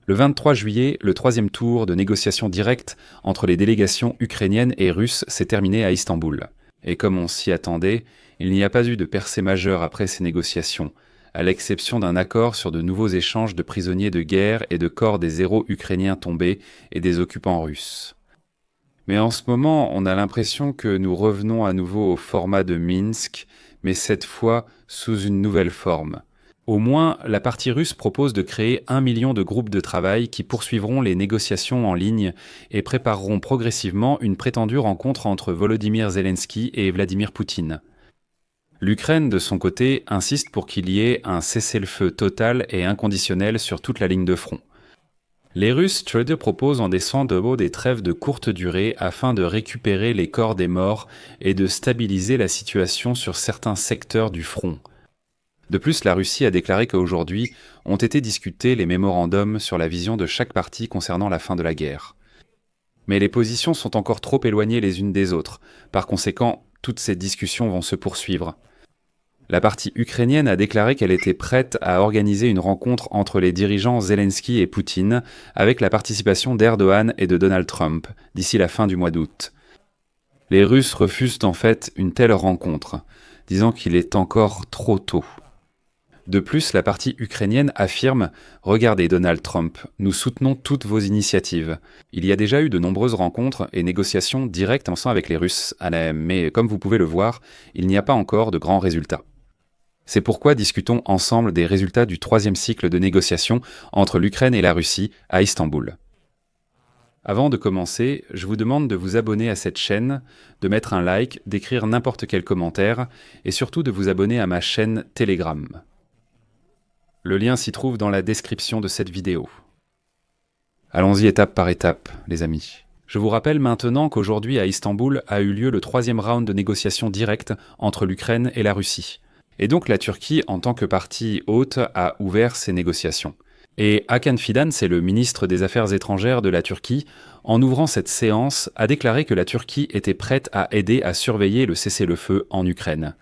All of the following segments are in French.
Le 23 juillet, le troisième tour de négociations directes entre les délégations ukrainiennes et russes s'est terminé à Istanbul. Et comme on s'y attendait, il n'y a pas eu de percée majeure après ces négociations, à l'exception d'un accord sur de nouveaux échanges de prisonniers de guerre et de corps des héros ukrainiens tombés et des occupants russes. Mais en ce moment, on a l'impression que nous revenons à nouveau au format de Minsk, mais cette fois sous une nouvelle forme. Au moins, la partie russe propose de créer 1 million de groupes de travail qui poursuivront les négociations en ligne et prépareront progressivement une prétendue rencontre entre Volodymyr Zelensky et Vladimir Poutine. L'Ukraine, de son côté, insiste pour qu'il y ait un cessez-le-feu total et inconditionnel sur toute la ligne de front. Les Russes, eux, proposent en décembre des trêves de courte durée afin de récupérer les corps des morts et de stabiliser la situation sur certains secteurs du front. De plus, la Russie a déclaré qu'aujourd'hui ont été discutés les mémorandums sur la vision de chaque partie concernant la fin de la guerre. Mais les positions sont encore trop éloignées les unes des autres. Par conséquent, toutes ces discussions vont se poursuivre. La partie ukrainienne a déclaré qu'elle était prête à organiser une rencontre entre les dirigeants Zelensky et Poutine avec la participation d'Erdogan et de Donald Trump d'ici la fin du mois d'août. Les Russes refusent en fait une telle rencontre, disant qu'il est encore trop tôt. De plus, la partie ukrainienne affirme « Regardez Donald Trump, nous soutenons toutes vos initiatives. Il y a déjà eu de nombreuses rencontres et négociations directes ensemble avec les Russes, mais comme vous pouvez le voir, il n'y a pas encore de grands résultats. C'est pourquoi discutons ensemble des résultats du troisième cycle de négociations entre l'Ukraine et la Russie à Istanbul. » Avant de commencer, je vous demande de vous abonner à cette chaîne, de mettre un like, d'écrire n'importe quel commentaire et surtout de vous abonner à ma chaîne Telegram. Le lien s'y trouve dans la description de cette vidéo. Allons-y étape par étape, les amis. Je vous rappelle maintenant qu'aujourd'hui à Istanbul a eu lieu le troisième round de négociations directes entre l'Ukraine et la Russie. Et donc la Turquie, en tant que partie hôte, a ouvert ces négociations. Et Hakan Fidan, c'est le ministre des Affaires étrangères de la Turquie, en ouvrant cette séance, a déclaré que la Turquie était prête à aider à surveiller le cessez-le-feu en Ukraine.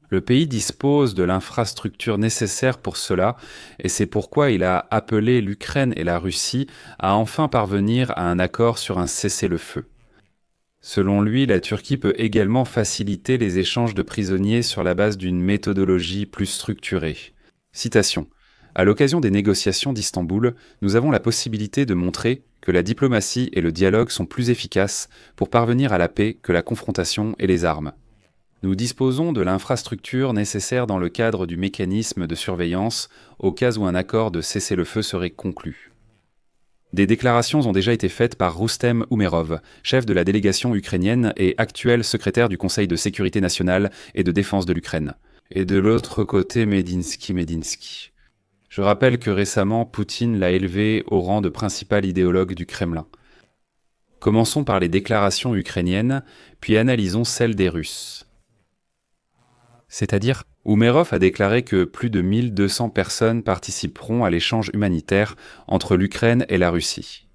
Le pays dispose de l'infrastructure nécessaire pour cela, et c'est pourquoi il a appelé l'Ukraine et la Russie à enfin parvenir à un accord sur un cessez-le-feu. Selon lui, la Turquie peut également faciliter les échanges de prisonniers sur la base d'une méthodologie plus structurée. Citation. À l'occasion des négociations d'Istanbul, nous avons la possibilité de montrer que la diplomatie et le dialogue sont plus efficaces pour parvenir à la paix que la confrontation et les armes. Nous disposons de l'infrastructure nécessaire dans le cadre du mécanisme de surveillance au cas où un accord de cessez-le-feu serait conclu. Des déclarations ont déjà été faites par Roustem Umerov, chef de la délégation ukrainienne et actuel secrétaire du Conseil de sécurité nationale et de défense de l'Ukraine. Et de l'autre côté, Medinsky. Je rappelle que récemment, Poutine l'a élevé au rang de principal idéologue du Kremlin. Commençons par les déclarations ukrainiennes, puis analysons celles des Russes. C'est-à-dire, Umerov a déclaré que plus de 1200 personnes participeront à l'échange humanitaire entre l'Ukraine et la Russie.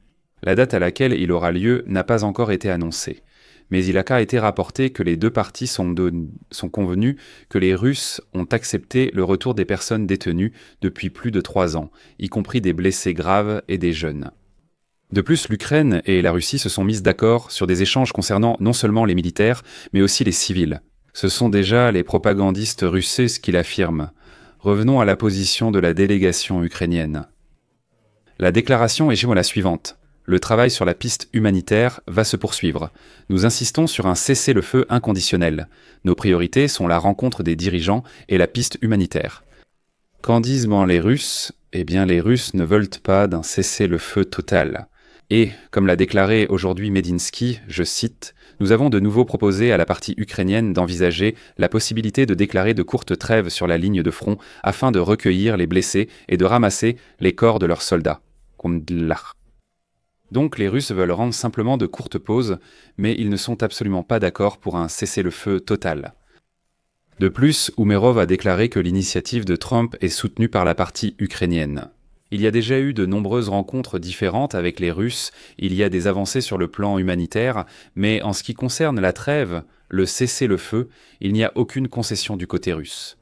La date à laquelle il aura lieu n'a pas encore été annoncée, mais il a été rapporté que les deux parties sont convenues que les Russes ont accepté le retour des personnes détenues depuis plus de 3 ans, y compris des blessés graves et des jeunes. De plus, l'Ukraine et la Russie se sont mises d'accord sur des échanges concernant non seulement les militaires, mais aussi les civils. Ce sont déjà les propagandistes russes qui l'affirment. Revenons à la position de la délégation ukrainienne. La déclaration est la suivante. Le travail sur la piste humanitaire va se poursuivre. Nous insistons sur un cessez-le-feu inconditionnel. Nos priorités sont la rencontre des dirigeants et la piste humanitaire. Qu'en disent les Russes ? Eh bien, les Russes ne veulent pas d'un cessez-le-feu total. Et, comme l'a déclaré aujourd'hui Medinsky, je cite, « Nous avons de nouveau proposé à la partie ukrainienne d'envisager la possibilité de déclarer de courtes trêves sur la ligne de front afin de recueillir les blessés et de ramasser les corps de leurs soldats. » Donc les Russes veulent rendre simplement de courtes pauses, mais ils ne sont absolument pas d'accord pour un cessez-le-feu total. De plus, Umerov a déclaré que l'initiative de Trump est soutenue par la partie ukrainienne. Il y a déjà eu de nombreuses rencontres différentes avec les Russes, il y a des avancées sur le plan humanitaire, mais en ce qui concerne la trêve, le cessez-le-feu, il n'y a aucune concession du côté russe.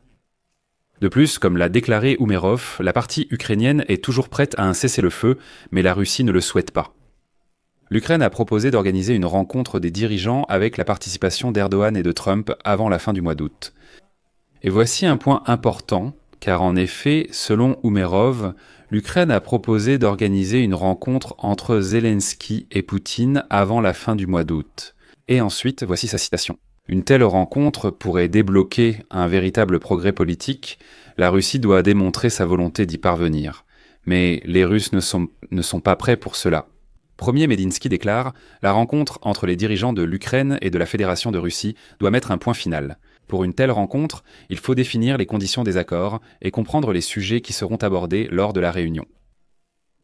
De plus, comme l'a déclaré Umerov, la partie ukrainienne est toujours prête à un cessez-le-feu, mais la Russie ne le souhaite pas. L'Ukraine a proposé d'organiser une rencontre des dirigeants avec la participation d'Erdogan et de Trump avant la fin du mois d'août. Et voici un point important, car en effet, selon Umerov, l'Ukraine a proposé d'organiser une rencontre entre Zelensky et Poutine avant la fin du mois d'août. Et ensuite, voici sa citation. Une telle rencontre pourrait débloquer un véritable progrès politique. La Russie doit démontrer sa volonté d'y parvenir. Mais les Russes ne sont pas prêts pour cela. Premier Medinsky déclare « La rencontre entre les dirigeants de l'Ukraine et de la Fédération de Russie doit mettre un point final. Pour une telle rencontre, il faut définir les conditions des accords et comprendre les sujets qui seront abordés lors de la réunion. »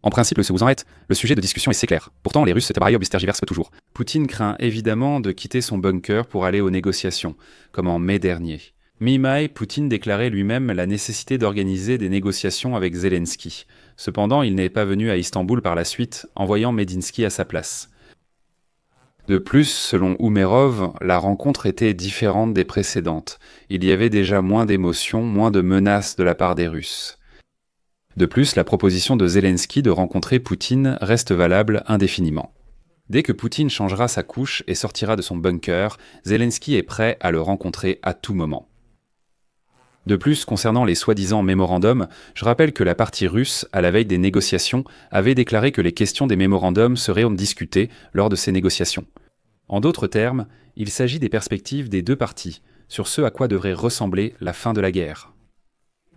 En principe, le sujet de discussion est assez clair. Pourtant, les Russes se tergiversent toujours. Poutine craint évidemment de quitter son bunker pour aller aux négociations, comme en mai dernier. Mi-mai, Poutine déclarait lui-même la nécessité d'organiser des négociations avec Zelensky. Cependant, il n'est pas venu à Istanbul par la suite, envoyant Medinsky à sa place. De plus, selon Umerov, la rencontre était différente des précédentes. Il y avait déjà moins d'émotions, moins de menaces de la part des Russes. De plus, la proposition de Zelensky de rencontrer Poutine reste valable indéfiniment. Dès que Poutine changera sa couche et sortira de son bunker, Zelensky est prêt à le rencontrer à tout moment. De plus, concernant les soi-disant mémorandums, je rappelle que la partie russe, à la veille des négociations, avait déclaré que les questions des mémorandums seraient discutées lors de ces négociations. En d'autres termes, il s'agit des perspectives des deux parties, sur ce à quoi devrait ressembler la fin de la guerre.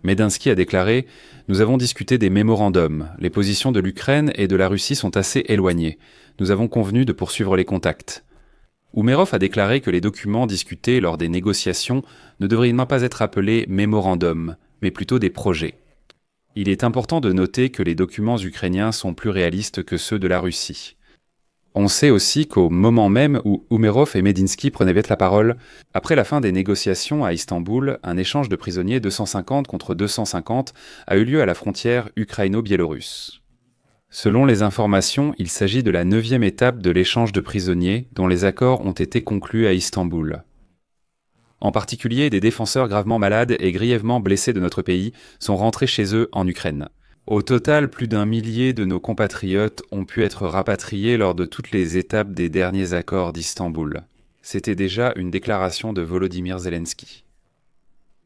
Medinsky a déclaré « Nous avons discuté des mémorandums. Les positions de l'Ukraine et de la Russie sont assez éloignées. Nous avons convenu de poursuivre les contacts. » Umerov a déclaré que les documents discutés lors des négociations ne devraient pas être appelés mémorandums, mais plutôt des projets. Il est important de noter que les documents ukrainiens sont plus réalistes que ceux de la Russie. On sait aussi qu'au moment même où Umerov et Medinsky prenaient la parole, après la fin des négociations à Istanbul, un échange de prisonniers 250 contre 250 a eu lieu à la frontière ukraino-biélorusse. Selon les informations, il s'agit de la 9e étape de l'échange de prisonniers dont les accords ont été conclus à Istanbul. En particulier, des défenseurs gravement malades et grièvement blessés de notre pays sont rentrés chez eux en Ukraine. Au total, plus d'1 millier de nos compatriotes ont pu être rapatriés lors de toutes les étapes des derniers accords d'Istanbul. C'était déjà une déclaration de Volodymyr Zelensky.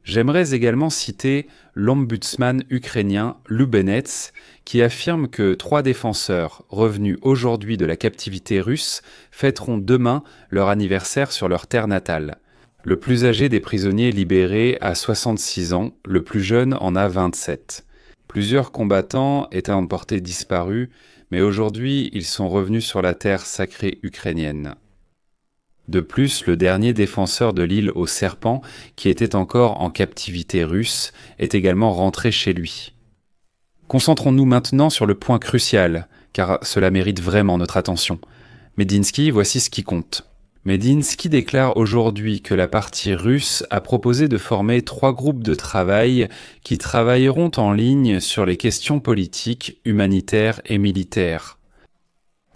J'aimerais également citer l'ombudsman ukrainien Lubenets, qui affirme que 3 défenseurs revenus aujourd'hui de la captivité russe fêteront demain leur anniversaire sur leur terre natale. Le plus âgé des prisonniers libérés a 66 ans, le plus jeune en a 27. Plusieurs combattants étaient portés disparus, mais aujourd'hui ils sont revenus sur la terre sacrée ukrainienne. De plus, le dernier défenseur de l'île aux serpents, qui était encore en captivité russe, est également rentré chez lui. Concentrons-nous maintenant sur le point crucial, car cela mérite vraiment notre attention. Medinsky, voici ce qui compte. Medinsky déclare aujourd'hui que la partie russe a proposé de former 3 groupes de travail qui travailleront en ligne sur les questions politiques, humanitaires et militaires.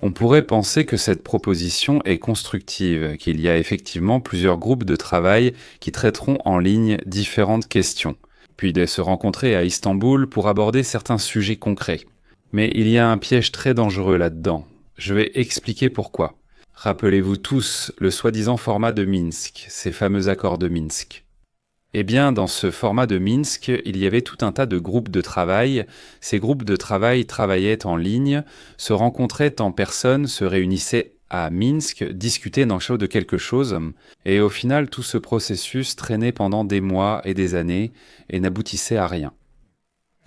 On pourrait penser que cette proposition est constructive, qu'il y a effectivement plusieurs groupes de travail qui traiteront en ligne différentes questions, puis de se rencontrer à Istanbul pour aborder certains sujets concrets. Mais il y a un piège très dangereux là-dedans. Je vais expliquer pourquoi. Rappelez-vous tous le soi-disant format de Minsk, ces fameux accords de Minsk. Eh bien, dans ce format de Minsk, il y avait tout un tas de groupes de travail. Ces groupes de travail travaillaient en ligne, se rencontraient en personne, se réunissaient à Minsk, discutaient de quelque chose, et au final, tout ce processus traînait pendant des mois et des années et n'aboutissait à rien.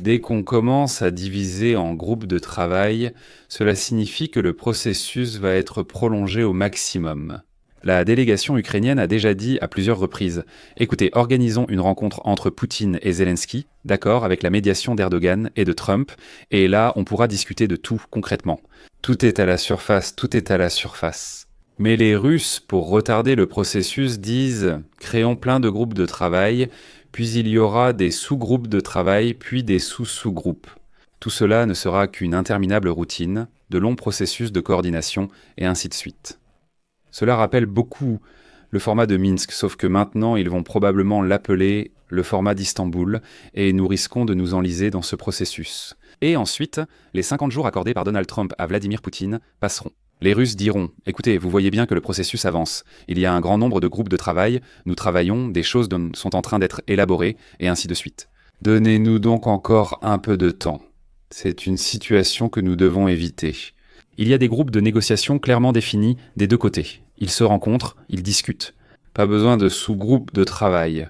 Dès qu'on commence à diviser en groupes de travail, cela signifie que le processus va être prolongé au maximum. La délégation ukrainienne a déjà dit à plusieurs reprises « Écoutez, organisons une rencontre entre Poutine et Zelensky, d'accord, avec la médiation d'Erdogan et de Trump, et là, on pourra discuter de tout concrètement. Tout est à la surface, tout est à la surface. » Mais les Russes, pour retarder le processus, disent « Créons plein de groupes de travail, puis il y aura des sous-groupes de travail, puis des sous-sous-groupes. Tout cela ne sera qu'une interminable routine, de longs processus de coordination, et ainsi de suite. » Cela rappelle beaucoup le format de Minsk, sauf que maintenant ils vont probablement l'appeler le format d'Istanbul, et nous risquons de nous enliser dans ce processus. Et ensuite, les 50 jours accordés par Donald Trump à Vladimir Poutine passeront. Les Russes diront « Écoutez, vous voyez bien que le processus avance. Il y a un grand nombre de groupes de travail, nous travaillons, des choses sont en train d'être élaborées, et ainsi de suite. Donnez-nous donc encore un peu de temps. C'est une situation que nous devons éviter. » Il y a des groupes de négociation clairement définis des deux côtés. Ils se rencontrent, ils discutent. Pas besoin de sous-groupes de travail.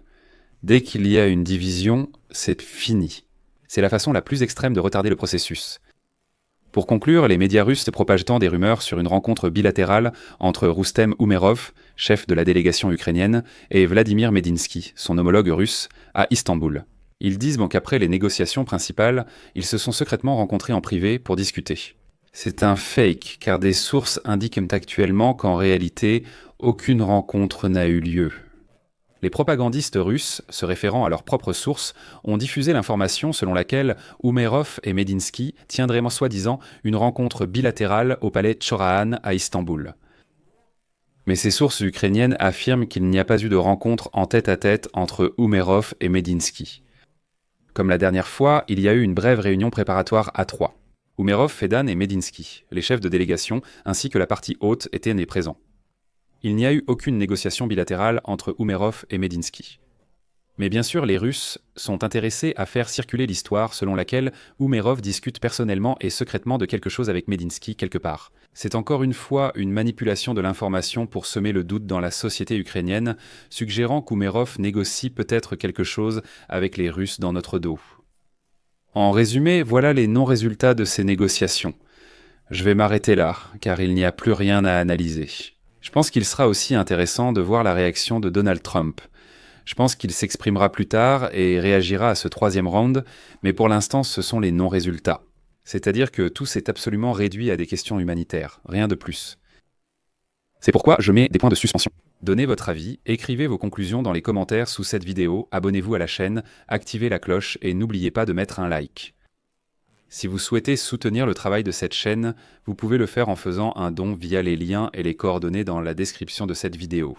Dès qu'il y a une division, c'est fini. C'est la façon la plus extrême de retarder le processus. Pour conclure, les médias russes propagent tant des rumeurs sur une rencontre bilatérale entre Roustem Umerov, chef de la délégation ukrainienne, et Vladimir Medinsky, son homologue russe, à Istanbul. Ils disent qu'après les négociations principales, ils se sont secrètement rencontrés en privé pour discuter. C'est un fake, car des sources indiquent actuellement qu'en réalité, aucune rencontre n'a eu lieu. Les propagandistes russes, se référant à leurs propres sources, ont diffusé l'information selon laquelle Umerov et Medinsky tiendraient soi-disant une rencontre bilatérale au palais Tchorahan à Istanbul. Mais ces sources ukrainiennes affirment qu'il n'y a pas eu de rencontre en tête-à-tête entre Umerov et Medinsky. Comme la dernière fois, il y a eu une brève réunion préparatoire à trois. Umerov, Fedan et Medinsky, les chefs de délégation, ainsi que la partie haute, étaient présents. Il n'y a eu aucune négociation bilatérale entre Umerov et Medinsky. Mais bien sûr, les Russes sont intéressés à faire circuler l'histoire selon laquelle Umerov discute personnellement et secrètement de quelque chose avec Medinsky quelque part. C'est encore une fois une manipulation de l'information pour semer le doute dans la société ukrainienne, suggérant qu'Umerov négocie peut-être quelque chose avec les Russes dans notre dos. En résumé, voilà les non-résultats de ces négociations. Je vais m'arrêter là, car il n'y a plus rien à analyser. Je pense qu'il sera aussi intéressant de voir la réaction de Donald Trump. Je pense qu'il s'exprimera plus tard et réagira à ce troisième round, mais pour l'instant ce sont les non-résultats. C'est-à-dire que tout s'est absolument réduit à des questions humanitaires, rien de plus. C'est pourquoi je mets des points de suspension. Donnez votre avis, écrivez vos conclusions dans les commentaires sous cette vidéo, abonnez-vous à la chaîne, activez la cloche et n'oubliez pas de mettre un like. Si vous souhaitez soutenir le travail de cette chaîne, vous pouvez le faire en faisant un don via les liens et les coordonnées dans la description de cette vidéo.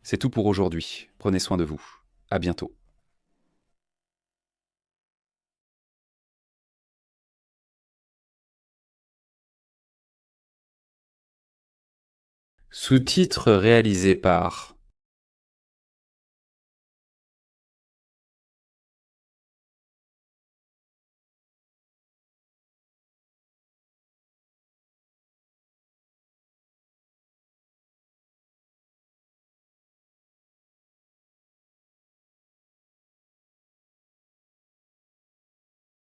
C'est tout pour aujourd'hui. Prenez soin de vous. À bientôt. Sous-titres réalisés par